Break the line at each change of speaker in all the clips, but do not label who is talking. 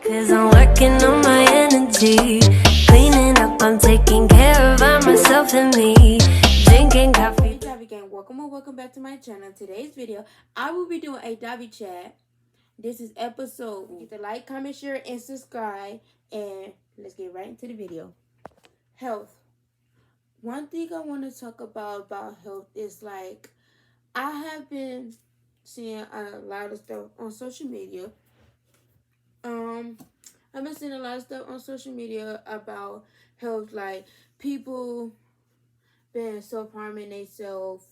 Cause I'm working on my energy. Cleaning up, I'm taking care of myself and me. Drinking coffee.
Hey DAVI gang, welcome back to my channel. Today's video, I will be doing a DAVI chat. This is episode. Get the like, comment, share, and subscribe. And let's get right into the video. Health. One thing I want to talk about health is like, I have been seeing a lot of stuff on social media. I've been seeing a lot of stuff on social media about health, like people been self-harming themselves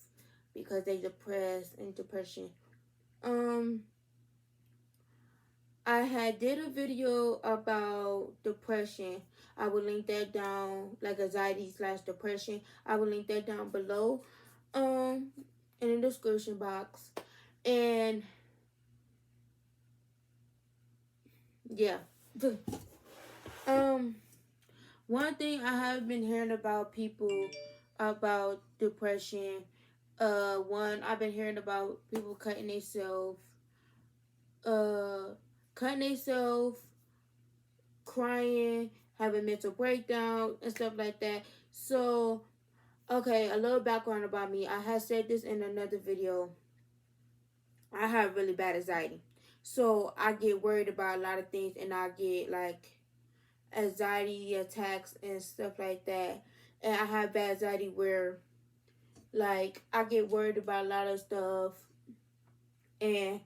because they depressed and depression. I had did a video about depression. I will link that down, like anxiety/depression. I will link that down below, in the description box. And yeah. One thing I have been hearing about people about depression. One, I've been hearing about people cutting themselves, crying, having mental breakdown and stuff like that. So, okay, a little background about me. I had said this in another video. I have really bad anxiety. So I get worried about a lot of things, and I get like anxiety attacks and stuff like that. And I have bad anxiety where like I get worried about a lot of stuff and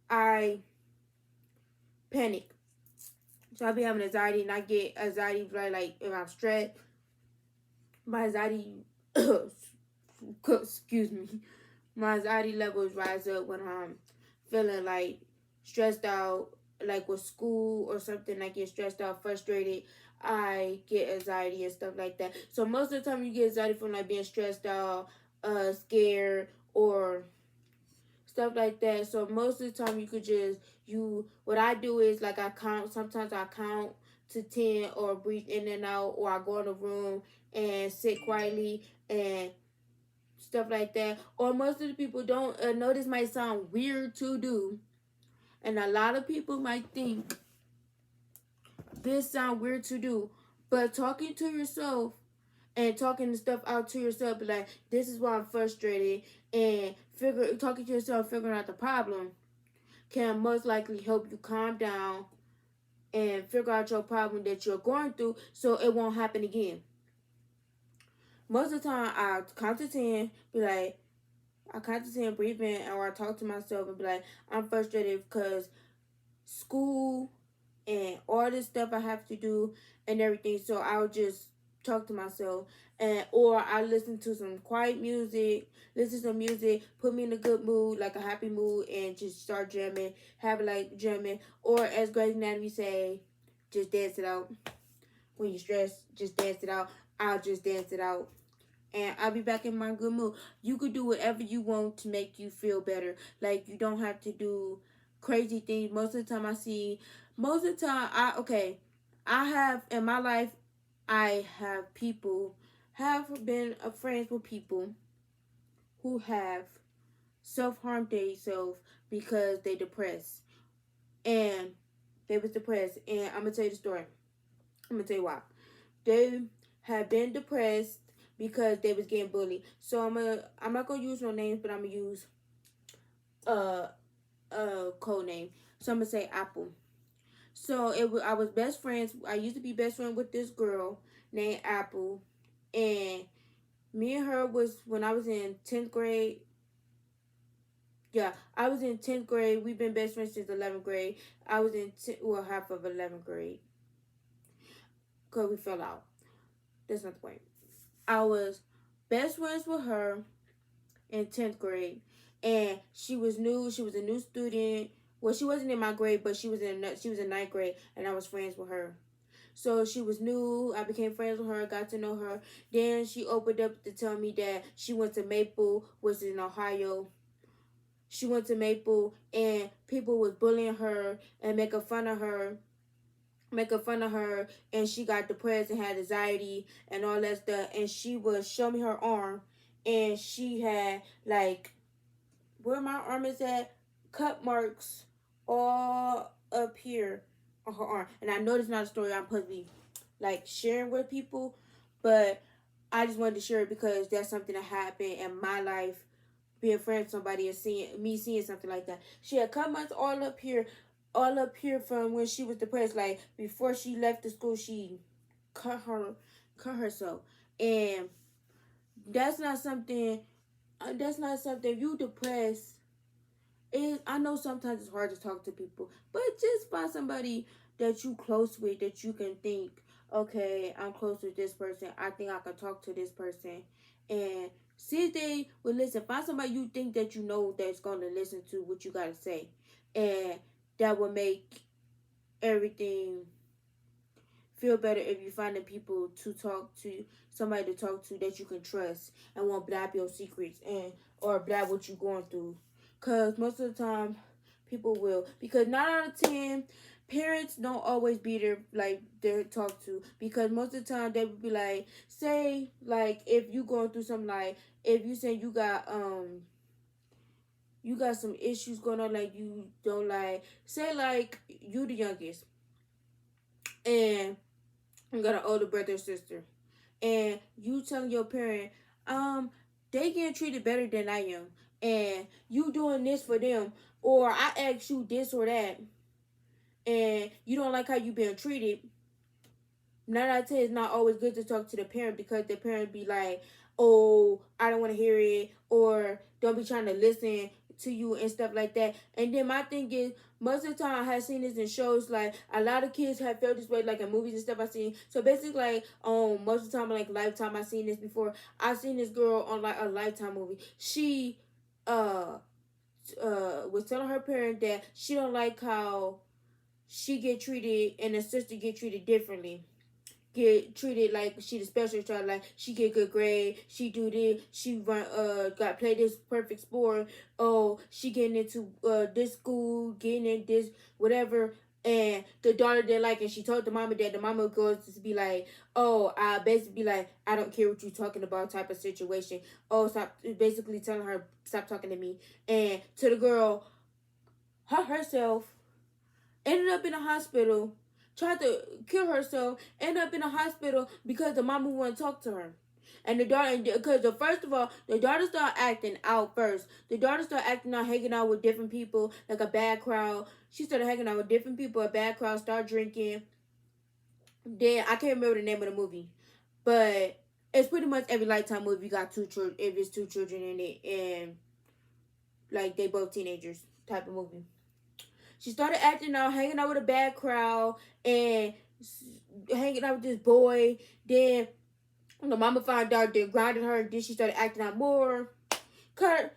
I panic. So I be having anxiety, and I get anxiety like if I'm stressed. My anxiety excuse me. My anxiety levels rise up when I'm feeling like stressed out, like with school or something. I get stressed out, frustrated. I get anxiety and stuff like that. So most of the time you get anxiety from like being stressed out, scared, or stuff like that. So most of the time you could just, what I do is like sometimes I count to 10 or breathe in and out, or I go in a room and sit quietly and stuff like that. Or most of the people don't know, this might sound weird to do, and a lot of people might think this sound weird to do, but talking to yourself and talking the stuff out to yourself, like, this is why I'm frustrated, and talking to yourself, figuring out the problem can most likely help you calm down and figure out your problem that you're going through so it won't happen again. Most of the time, I count to 10, be like, I count to 10, breathe in, or I talk to myself and be like, I'm frustrated because school and all this stuff I have to do and everything. So I'll just talk to myself, or I listen to some quiet music, put me in a good mood, like a happy mood, and just start jamming, jamming. Or as Grey's Anatomy say, just dance it out. When you're stressed, just dance it out. I'll just dance it out, and I'll be back in my good mood. You could do whatever you want to make you feel better. Like, you don't have to do crazy things. Most of the time I have in my life, I have been friends with people who have self-harmed themselves because they depressed. And they was depressed. And I'm going to tell you the story. I'm going to tell you why. They have been depressed because they was getting bullied. So I'm not going to use no names, but I'm going to use code name. So I'm going to say Apple. So I was best friends. I used to be best friend with this girl named Apple, and me and her was when I was in 10th grade. Yeah, I was in 10th grade. We've been best friends since 11th grade. I was in half of 11th grade because we fell out. That's not the point. I was best friends with her in 10th grade, and she was new. She was a new student. Well, she wasn't in my grade, but she was in 9th grade, and I was friends with her. So she was new. I became friends with her, got to know her. Then she opened up to tell me that she went to Maple, which is in Ohio. She went to Maple, and people was bullying her and making fun of her, and she got depressed and had anxiety and all that stuff. And she would show me her arm, and she had like, where my arm is at, cut marks all up here, on her arm. And I know it's not a story I'm supposed to be like sharing with people, but I just wanted to share it because that's something that happened in my life. Being friends with somebody and seeing something like that. She had cut months all up here from when she was depressed. Like before she left the school, she cut herself, and that's not something. That's not something. If you depressed, I know sometimes it's hard to talk to people, but just find somebody that you close with that you can think, okay, I'm close with this person. I think I can talk to this person, and see if they will listen. Find somebody you think that you know that's going to listen to what you got to say, and that will make everything feel better if you find people to talk to, somebody to talk to that you can trust and won't blab your secrets and or blab what you're going through. Cause most of the time people will. Because 9 out of 10 parents don't always be there like they talk to. Because most of the time they would be like, say like if you going through something, like if you say you got some issues going on, like you don't like, say like you the youngest and you got an older brother or sister, and you telling your parent, they getting treated better than I am, and you doing this for them, or I ask you this or that, and you don't like how you being treated. 9 out of 10 it's not always good to talk to the parent, because the parent be like, oh, I don't want to hear it, or don't be trying to listen to you and stuff like that. And then my thing is, most of the time I have seen this in shows, like a lot of kids have felt this way, like in movies and stuff I've seen. So basically, like most of the time, like Lifetime, I've seen this before. I've seen this girl on like a Lifetime movie. She was telling her parent that she don't like how she get treated and her sister get treated differently, get treated like she the special child, like she get good grade, she do this, she run got play this perfect sport, oh she getting into this school, getting in this whatever, and the daughter didn't like it. She told the mama that. The mama goes to be like, oh, I basically be like, I don't care what you talking about type of situation. Oh, stop, basically telling her stop talking to me. And to the girl, herself, ended up in a hospital, tried to kill herself, ended up in a hospital because the mama wouldn't talk to her. And the daughter, because first of all, the daughter started acting out first. The daughter started acting out, hanging out with different people, like a bad crowd. She started hanging out with different people, a bad crowd, start drinking. Then, I can't remember the name of the movie, but it's pretty much every Lifetime movie got two children, if it's two children in it, and like they both teenagers type of movie. She started acting out, hanging out with a bad crowd, and hanging out with this boy. Then the mama found out they grounded her. Then she started acting out more. Cut.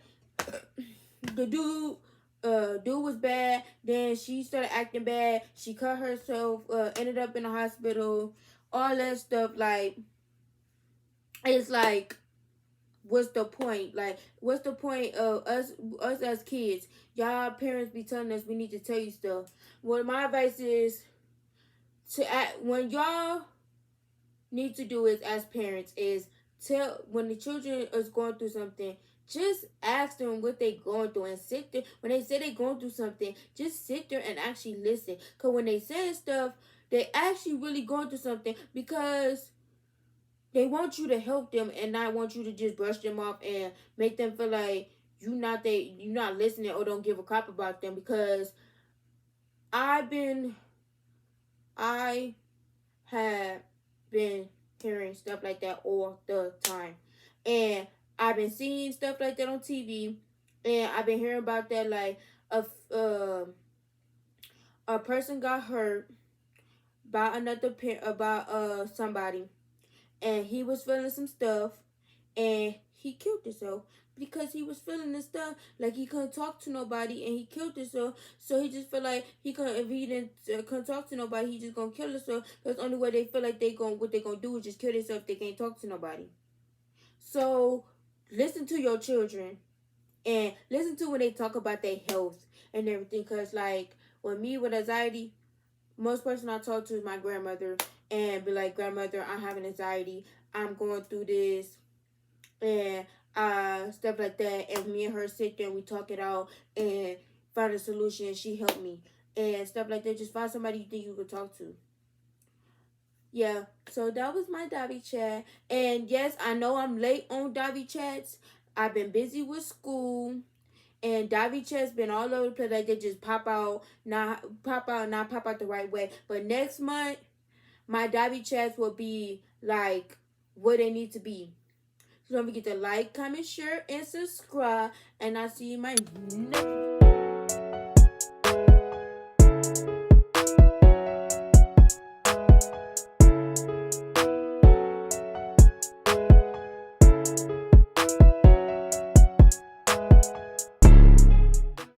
The dude was bad. Then she started acting bad. She cut herself. Ended up in the hospital. All that stuff. Like, it's like, what's the point? Like, what's the point of us as kids? Y'all parents be telling us we need to tell you stuff. Well, my advice is to act, when y'all need to do is as parents is tell, when the children is going through something, just ask them what they going through and sit there. When they say they going through something, just sit there and actually listen. Because when they say stuff, they actually really going through something, because they want you to help them and not want you to just brush them off and make them feel like you're not listening or don't give a crap about them. Because I have been hearing stuff like that all the time, and I've been seeing stuff like that on TV, and I've been hearing about that, like a person got hurt by another about somebody, and he was feeling some stuff, and he killed himself because he was feeling this stuff, like he couldn't talk to nobody, and he killed himself. So he just felt like he couldn't, if he didn't couldn't talk to nobody, he just gonna kill himself. Because the only way they feel like what they gonna do is just kill themselves if they can't talk to nobody. So listen to your children, and listen to when they talk about their health and everything. Because like with me with anxiety, most person I talk to is my grandmother, and be like, grandmother, I'm having anxiety, I'm going through this, and stuff like that. And me and her sit there and we talk it out and find a solution. She helped me. and stuff like that. Just find somebody you think you could talk to. Yeah, so that was my DAVI chat. And yes, I know I'm late on DAVI chats. I've been busy with school. And DAVI chats been all over the place. Like they just pop out, not pop out the right way. But next month, my DAVI chats will be like what they need to be. So don't forget to like, comment, share, and subscribe. And I'll see you in my next